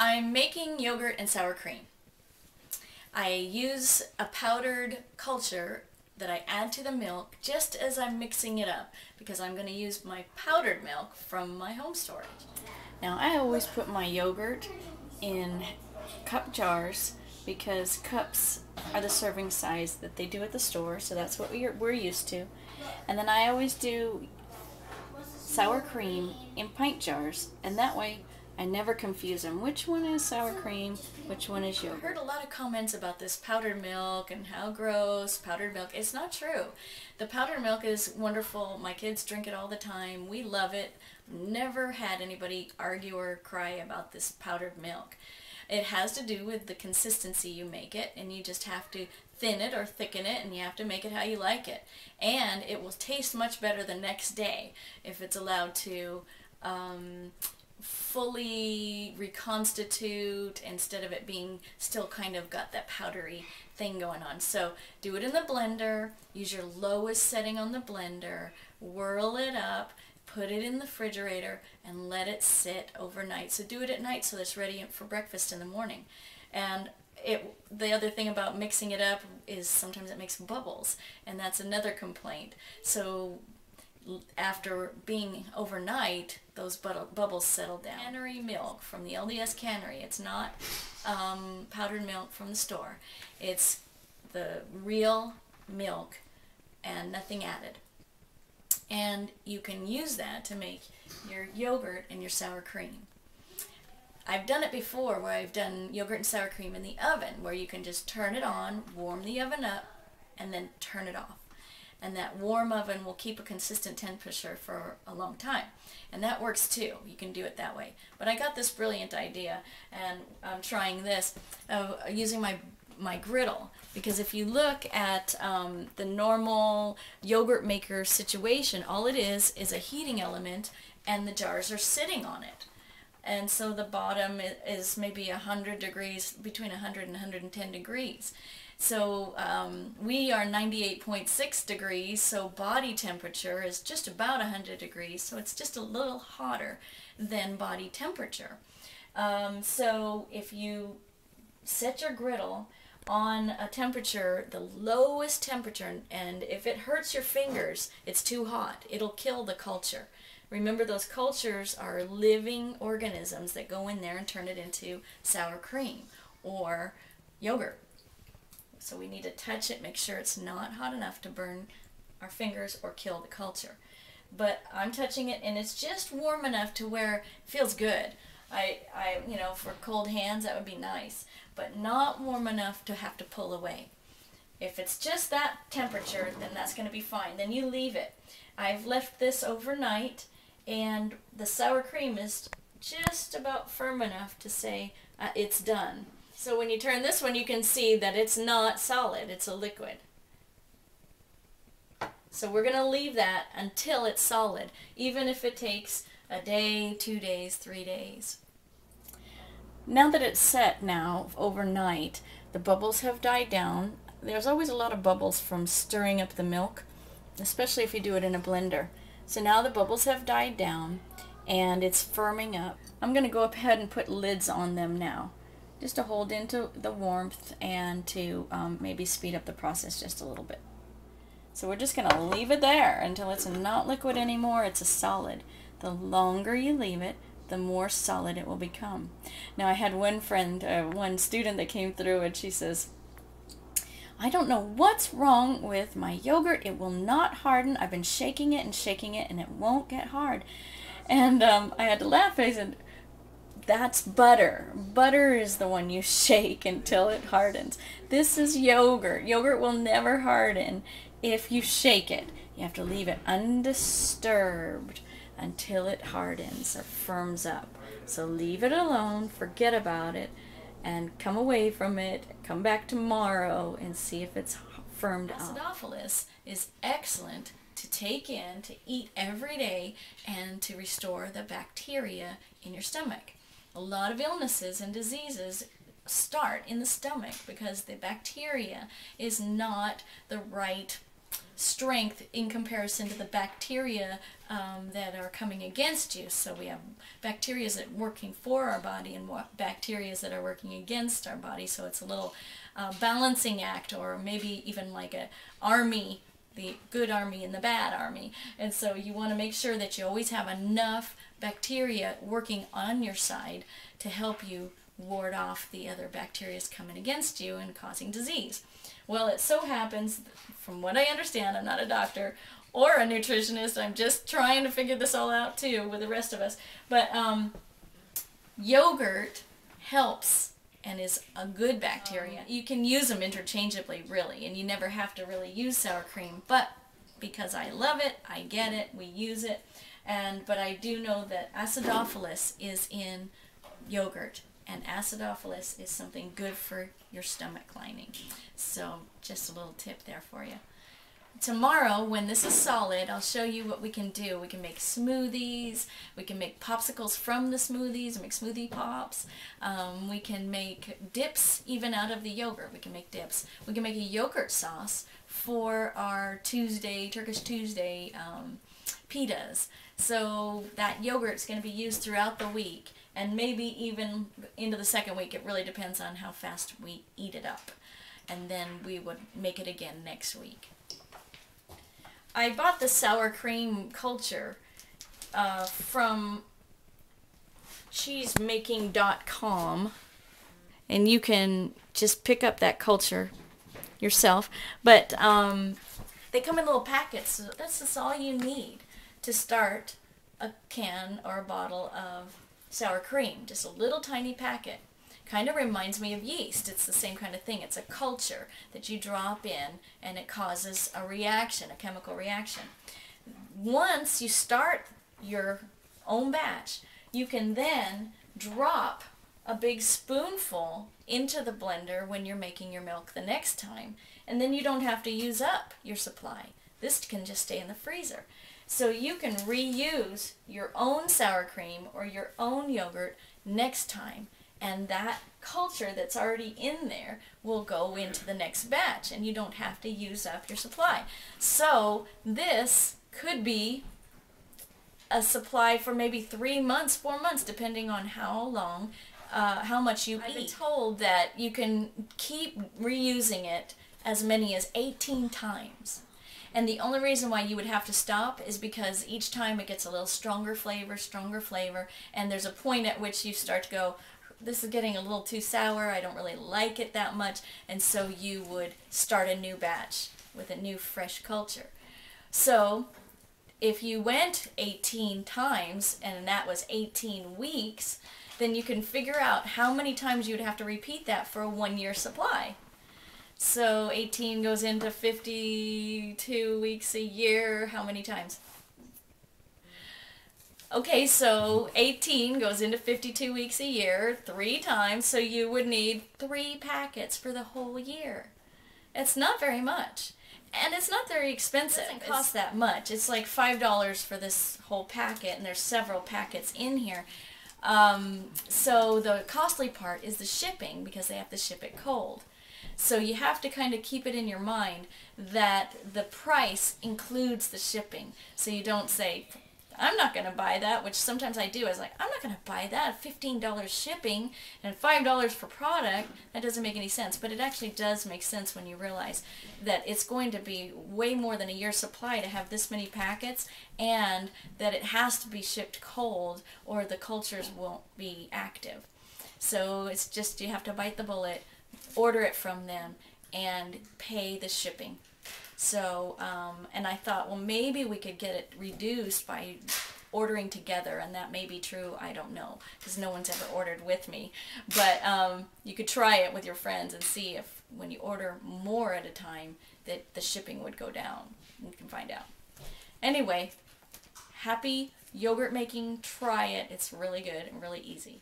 I'm making yogurt and sour cream. I use a powdered culture that I add to the milk just as I'm mixing it up because I'm going to use my powdered milk from my home storage. Now I always put my yogurt in cup jars because cups are the serving size that they do at the store, so that's what we're used to. And then I always do sour cream in pint jars, and that way I never confuse them. Which one is sour cream? Which one is yogurt? I heard a lot of comments about this powdered milk and how gross powdered milk. It's not true. The powdered milk is wonderful. My kids drink it all the time. We love it. Never had anybody argue or cry about this powdered milk. It has to do with the consistency you make it, and you just have to thin it or thicken it, and you have to make it how you like it. And it will taste much better the next day if it's allowed to fully reconstitute instead of it being still kind of got that powdery thing going on. So do it in the blender, use your lowest setting on the blender, whirl it up, put it in the refrigerator, and let it sit overnight. So do it at night so that it's ready for breakfast in the morning. And the other thing about mixing it up is sometimes it makes bubbles, and that's another complaint. So after being overnight, those bubbles settle down. Cannery milk from the LDS cannery. It's not powdered milk from the store. It's the real milk and nothing added. And you can use that to make your yogurt and your sour cream. I've done it before where I've done yogurt and sour cream in the oven, where you can just turn it on, warm the oven up, and then turn it off. And that warm oven will keep a consistent temperature for a long time. And that works too. You can do it that way. But I got this brilliant idea, and I'm trying this, using my griddle. Because if you look at the normal yogurt maker situation, all it is a heating element, and the jars are sitting on it. And so the bottom is maybe 100 degrees, between 100 and 110 degrees. So we are 98.6 degrees, so body temperature is just about 100 degrees, so it's just a little hotter than body temperature. So if you set your griddle on a temperature, the lowest temperature, and if it hurts your fingers, it's too hot, it'll kill the culture. Remember, those cultures are living organisms that go in there and turn it into sour cream or yogurt. So we need to touch it, make sure it's not hot enough to burn our fingers or kill the culture. But I'm touching it, and it's just warm enough to where it feels good. You know, for cold hands, that would be nice, but not warm enough to have to pull away. If it's just that temperature, then that's going to be fine. Then you leave it. I've left this overnight, and the sour cream is just about firm enough to say it's done. So when you turn this one, you can see that it's not solid, it's a liquid. So we're going to leave that until it's solid, even if it takes a day, 2 days, 3 days. Now that it's set now overnight, the bubbles have died down. There's always a lot of bubbles from stirring up the milk, especially if you do it in a blender. So now the bubbles have died down and it's firming up. I'm going to go ahead and put lids on them now, just to hold into the warmth and to maybe speed up the process just a little bit. So we're just going to leave it there until it's not liquid anymore, it's a solid. The longer you leave it, the more solid it will become. Now I had one friend, one student that came through, and she says, I don't know what's wrong with my yogurt, it will not harden. I've been shaking it and it won't get hard. And I had to laugh. I said, that's butter. Butter is the one you shake until it hardens. This is yogurt. Yogurt will never harden if you shake it. You have to leave it undisturbed until it hardens or firms up. So leave it alone, forget about it, and come away from it, come back tomorrow and see if it's firmed up. Acidophilus is excellent to take in, to eat every day, and to restore the bacteria in your stomach. A lot of illnesses and diseases start in the stomach because the bacteria is not the right strength in comparison to the bacteria that are coming against you. So we have bacteria that are working for our body and bacteria that are working against our body. So it's a little balancing act, or maybe even like an army, the good army and the bad army. And so you want to make sure that you always have enough bacteria working on your side to help you ward off the other bacteria coming against you and causing disease. Well, it so happens, from what I understand, I'm not a doctor or a nutritionist, I'm just trying to figure this all out too with the rest of us, but yogurt helps and is a good bacteria. You can use them interchangeably, really, and you never have to really use sour cream, but because I love it, I get it, we use it, but I do know that acidophilus is in yogurt, and acidophilus is something good for your stomach lining. So just a little tip there for you. Tomorrow, when this is solid, I'll show you what we can do. We can make smoothies, we can make popsicles from the smoothies, make smoothie pops, we can make dips even out of the yogurt. We can make dips. We can make a yogurt sauce for our Turkish Tuesday pitas. So that yogurt's going to be used throughout the week, and maybe even into the second week. It really depends on how fast we eat it up. And then we would make it again next week. I bought the sour cream culture from cheesemaking.com, and you can just pick up that culture yourself. But they come in little packets, so that's just all you need to start a can or a bottle of sour cream. Just a little tiny packet. Kind of reminds me of yeast. It's the same kind of thing. It's a culture that you drop in and it causes a reaction, a chemical reaction. Once you start your own batch, you can then drop a big spoonful into the blender when you're making your milk the next time, and then you don't have to use up your supply. This can just stay in the freezer. So you can reuse your own sour cream or your own yogurt next time, and that culture that's already in there will go into the next batch, and you don't have to use up your supply. So this could be a supply for maybe 3 months, 4 months, depending on how much you eat. I've been told that you can keep reusing it as many as 18 times. And the only reason why you would have to stop is because each time it gets a little stronger flavor, and there's a point at which you start to go, this is getting a little too sour, I don't really like it that much, and so you would start a new batch with a new fresh culture. So if you went 18 times, and that was 18 weeks, then you can figure out how many times you would have to repeat that for a 1 year supply. So 18 goes into 52 weeks a year. How many times? Okay, so 18 goes into 52 weeks a year, 3 times, so you would need 3 packets for the whole year. It's not very much. And it's not very expensive. It doesn't cost that much. It's like $5 for this whole packet, and there's several packets in here. So the costly part is the shipping, because they have to ship it cold. So you have to kind of keep it in your mind that the price includes the shipping. So you don't say, I'm not going to buy that, which sometimes I do. I was like, I'm not going to buy that. $15 shipping and $5 for product. That doesn't make any sense. But it actually does make sense when you realize that it's going to be way more than a year's supply to have this many packets, and that it has to be shipped cold or the cultures won't be active. So it's just, you have to bite the bullet, order it from them, and pay the shipping. So, and I thought, well, maybe we could get it reduced by ordering together, and that may be true. I don't know, because no one's ever ordered with me. But you could try it with your friends and see if when you order more at a time that the shipping would go down. You can find out. Anyway, happy yogurt making. Try it. It's really good and really easy.